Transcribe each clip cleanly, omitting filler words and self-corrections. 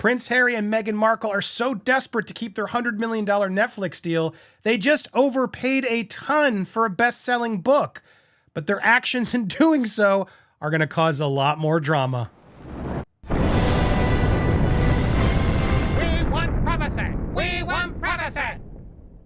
Prince Harry and Meghan Markle are so desperate to keep their $100 million Netflix deal, they just overpaid a ton for a best-selling book. But their actions in doing so are going to cause a lot more drama. We want privacy! We want privacy!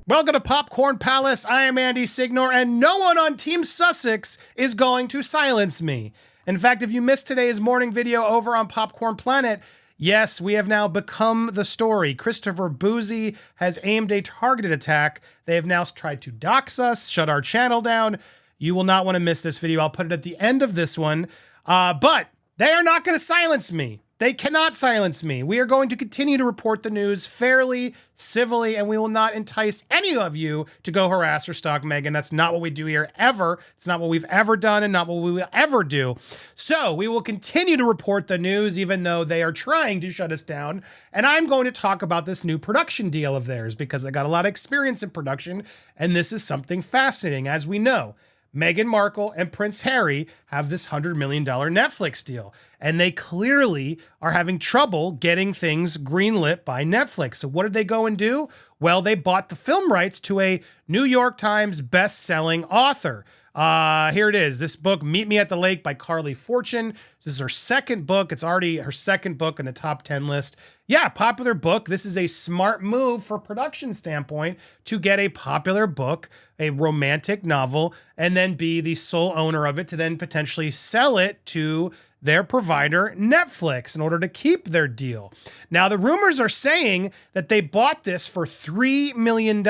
Welcome to Popcorn Palace. I am Andy Signor, and no one on Team Sussex is going to silence me. In fact, if you missed today's morning video over on Popcorn Planet, yes, we have now become the story. Christopher Boozy has aimed a targeted attack. They have now tried to dox us, shut our channel down. You will not want to miss this video. I'll put it at the end of this one. But they are not going to silence me. They cannot silence me. We are going to continue to report the news fairly, civilly, and we will not entice any of you to go harass or stalk Meghan. That's not what we do here, ever. It's not what we've ever done and not what we will ever do. So we will continue to report the news, even though they are trying to shut us down. And I'm going to talk about this new production deal of theirs because I got a lot of experience in production, and this is something fascinating. As we know, Meghan Markle and Prince Harry have this $100 million Netflix deal, and they clearly are having trouble getting things greenlit by Netflix. So what did they go and do? Well, they bought the film rights to a New York Times best-selling author. Here it is. This book, Meet Me at the Lake by Carley Fortune. This is her second book. It's already her second book in the top 10 list. Yeah, popular book. This is a smart move for production standpoint to get a popular book, a romantic novel, and then be the sole owner of it to then potentially sell it to their provider, Netflix, in order to keep their deal. Now, the rumors are saying that they bought this for $3 million.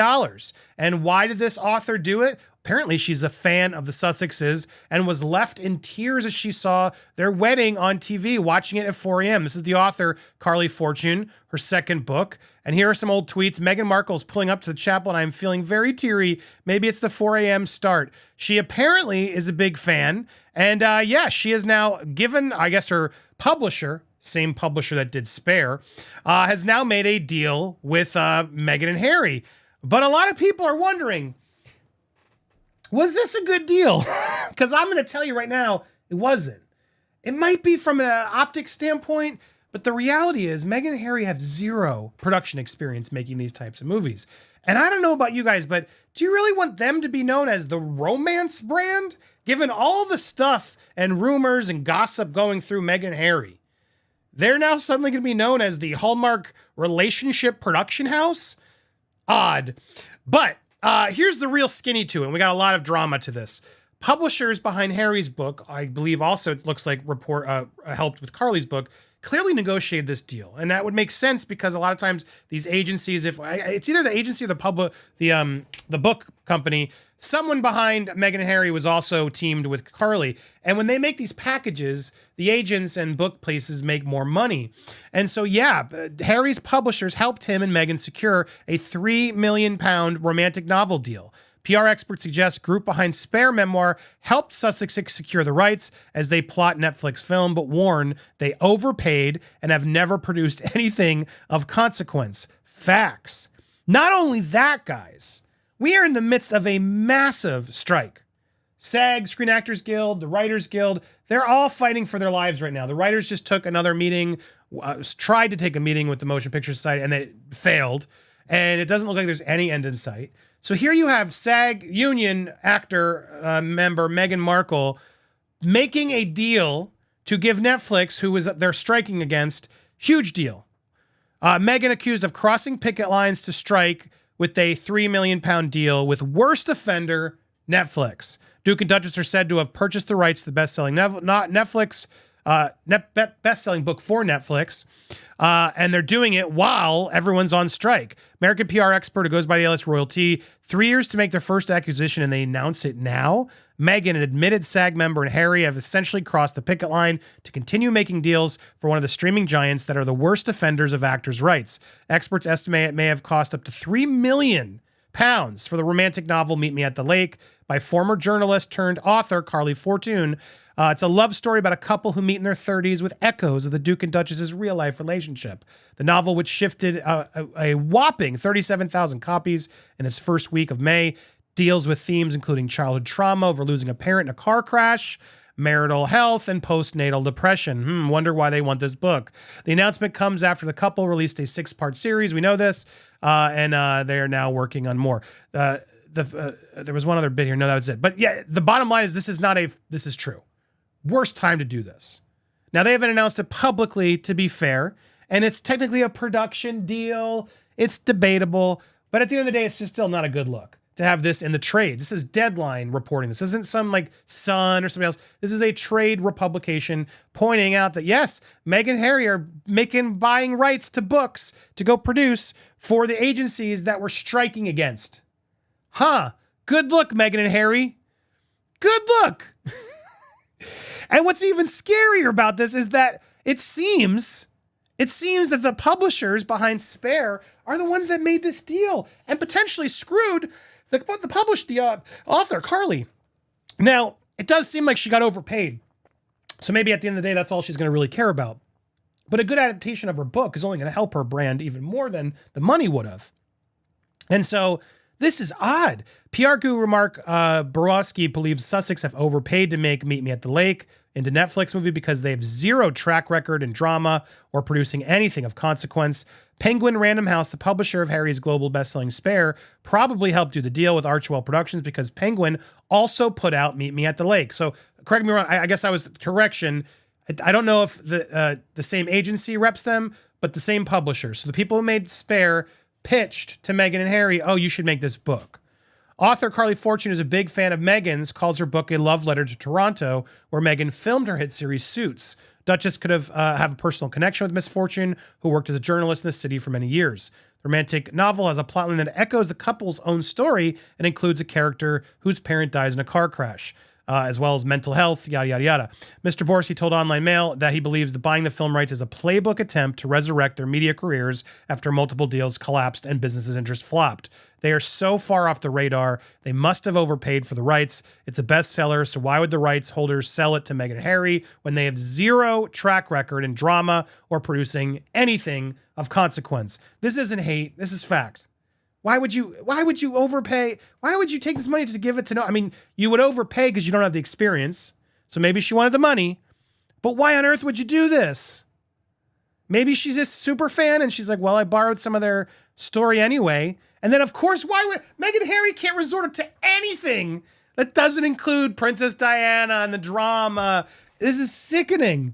And why did this author do it? Apparently, she's a fan of the Sussexes and was left in tears as she saw their wedding on TV, watching it at 4 a.m. This is the author, Carley Fortune, her second book. And here are some old tweets. Meghan Markle is pulling up to the chapel, and I'm feeling very teary. Maybe it's the 4 a.m. start. She apparently is a big fan. And yeah, she has now given, I guess, her publisher, same publisher that did Spare, has now made a deal with Meghan and Harry. But a lot of people are wondering, was this a good deal? Because I'm going to tell you right now, it wasn't. It might be from an optics standpoint, but the reality is Meghan and Harry have zero production experience making these types of movies. And I don't know about you guys, but do you really want them to be known as the romance brand? Given all the stuff and rumors and gossip going through Meghan and Harry, they're now suddenly going to be known as the Hallmark relationship production house? Odd. But here's the real skinny to it. And we got a lot of drama to this. Publishers behind Harry's book, I believe also it looks like helped with Carley's book, clearly negotiated this deal. And that would make sense because a lot of times these agencies, if it's either the agency or the book company, someone behind Meghan and Harry was also teamed with Carley. And when they make these packages, the agents and book places make more money. And so, yeah, Harry's publishers helped him and Meghan secure a £3 million romantic novel deal. PR experts suggest group behind Spare memoir helped Sussexes secure the rights as they plot Netflix film, but warn they overpaid and have never produced anything of consequence. Facts. Not only that, guys, we are in the midst of a massive strike. SAG, Screen Actors Guild, the Writers Guild, they're all fighting for their lives right now. The writers just took another meeting, tried to take a meeting with the Motion Picture Society, and they failed. And it doesn't look like there's any end in sight. So here you have SAG union actor member Meghan Markle making a deal to give Netflix, who they're striking against, huge deal. Meghan accused of crossing picket lines to strike with a £3 million deal with worst offender Netflix. Duke and Duchess are said to have purchased the rights to the best-selling best-selling book for Netflix, and they're doing it while everyone's on strike. American PR expert who goes by the alias Royalty, 3 years to make their first acquisition, and they announce it now. Meghan, an admitted SAG member, and Harry have essentially crossed the picket line to continue making deals for one of the streaming giants that are the worst offenders of actors' rights. Experts estimate it may have cost up to £3 million for the romantic novel Meet Me at the Lake by former journalist turned author Carley Fortune. It's a love story about a couple who meet in their 30s with echoes of the Duke and Duchess's real-life relationship. The novel, which shifted a whopping 37,000 copies in its first week of May, deals with themes including childhood trauma over losing a parent in a car crash, marital health and postnatal depression. Wonder why they want this book. The announcement comes after the couple released a 6-part series. We know this, and they are now working on more. There was one other bit here. No, that was it. But yeah, the bottom line is this is true. Worst time to do this. Now, they haven't announced it publicly, to be fair, and it's technically a production deal. It's debatable, but at the end of the day, it's just still not a good look to have this in the trade. This is Deadline reporting. This isn't some like Sun or somebody else. This is a trade republication pointing out that yes, Meghan and Harry are buying rights to books to go produce for the agencies that we're striking against. Good look, Meghan and Harry. Good look. And what's even scarier about this is that it seems that the publishers behind Spare are the ones that made this deal and potentially screwed the author, Carley. Now, it does seem like she got overpaid. So maybe at the end of the day, that's all she's going to really care about. But a good adaptation of her book is only going to help her brand even more than the money would have. And so this is odd. PR guru Mark Borowski believes Sussex have overpaid to make Meet Me at the Lake into Netflix movie because they have zero track record in drama or producing anything of consequence. Penguin Random House, the publisher of Harry's global bestselling Spare, probably helped do the deal with Archwell Productions because Penguin also put out Meet Me at the Lake. So correct me wrong. I guess I was correction. I don't know if the same agency reps them, but the same publisher. So the people who made Spare pitched to Meghan and Harry, oh, you should make this book. Author Carley Fortune is a big fan of Meghan's, calls her book a love letter to Toronto, where Meghan filmed her hit series Suits. Duchess could have a personal connection with Miss Fortune, who worked as a journalist in the city for many years. The romantic novel has a plotline that echoes the couple's own story and includes a character whose parent dies in a car crash, as well as mental health, yada, yada, yada. Mr. Borsi told Online Mail that he believes that buying the film rights is a playbook attempt to resurrect their media careers after multiple deals collapsed and businesses' interest flopped. They are so far off the radar, they must have overpaid for the rights. It's a bestseller, so why would the rights holders sell it to Meghan and Harry when they have zero track record in drama or producing anything of consequence? This isn't hate, this is fact. Why would you overpay? Why would you take this money just to give it to no? I mean, you would overpay because you don't have the experience. So maybe she wanted the money, but why on earth would you do this? Maybe she's a super fan and she's like, well, I borrowed some of their story anyway. And then of course, why would Meghan and Harry can't resort to anything that doesn't include Princess Diana and the drama? This is sickening.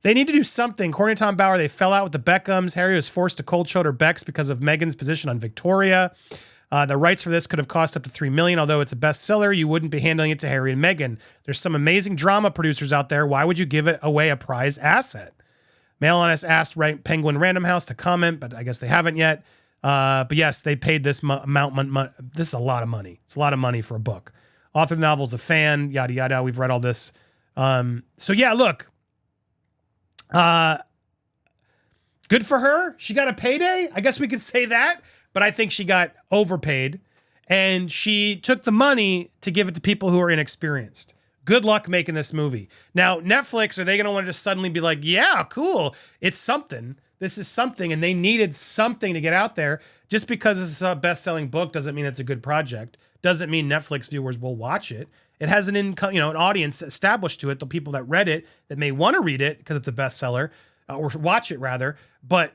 They need to do something. According to Tom Bauer, they fell out with the Beckhams. Harry was forced to cold shoulder Becks because of Meghan's position on Victoria. The rights for this could have cost up to $3 million. Although it's a bestseller, you wouldn't be handling it to Harry and Meghan. There's some amazing drama producers out there. Why would you give it away a prize asset? Mail on us asked Penguin Random House to comment, but I guess they haven't yet. But yes, they paid this amount. This is a lot of money. It's a lot of money for a book. Author of the novel is a fan, yada, yada. We've read all this. So yeah, look. Good for her. She got a payday. I guess we could say that, but I think she got overpaid and she took the money to give it to people who are inexperienced. Good luck making this movie. Now, Netflix, are they going to want to just suddenly be like, yeah, cool. It's something. This is something. And they needed something to get out there. Just because it's a best-selling book doesn't mean it's a good project. Doesn't mean Netflix viewers will watch it. It has an income, an audience established to it. The people that read it, that may want to read it because it's a bestseller, or watch it rather. But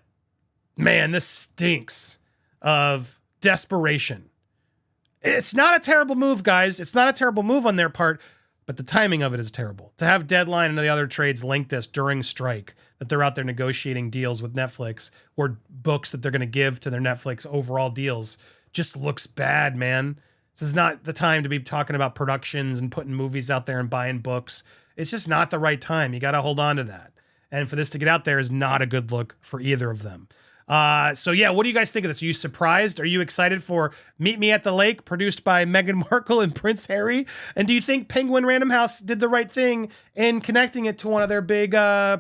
man, this stinks of desperation. It's not a terrible move, guys. It's not a terrible move on their part, but the timing of it is terrible. To have Deadline and the other trades link this during strike, that they're out there negotiating deals with Netflix or books that they're going to give to their Netflix overall deals, just looks bad, man. This is not the time to be talking about productions and putting movies out there and buying books. It's just not the right time. You got to hold on to that. And for this to get out there is not a good look for either of them. So yeah, what do you guys think of this? Are you surprised? Are you excited for Meet Me at the Lake, produced by Meghan Markle and Prince Harry? And do you think Penguin Random House did the right thing in connecting it to one of their big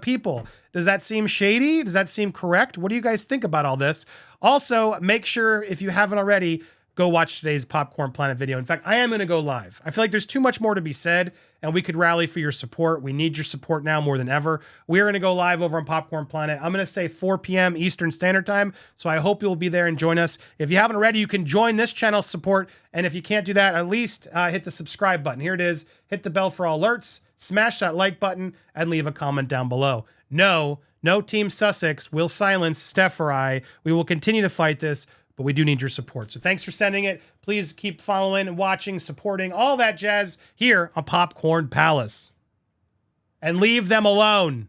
people? Does that seem shady? Does that seem correct? What do you guys think about all this? Also, make sure, if you haven't already, go watch today's Popcorn Planet video. In fact, I am going to go live. I feel like there's too much more to be said, and we could rally for your support. We need your support now more than ever. We are going to go live over on Popcorn Planet. I'm going to say 4 p.m. Eastern Standard Time, so I hope you'll be there and join us. If you haven't already, you can join this channel's support, and if you can't do that, at least hit the subscribe button. Here it is. Hit the bell for all alerts. smash that like button and leave a comment down below. No Team Sussex will silence Steph or I. We will continue to fight this, but we do need your support. So thanks for sending it. Please keep following, watching, supporting, all that jazz here on Popcorn Palace. And leave them alone.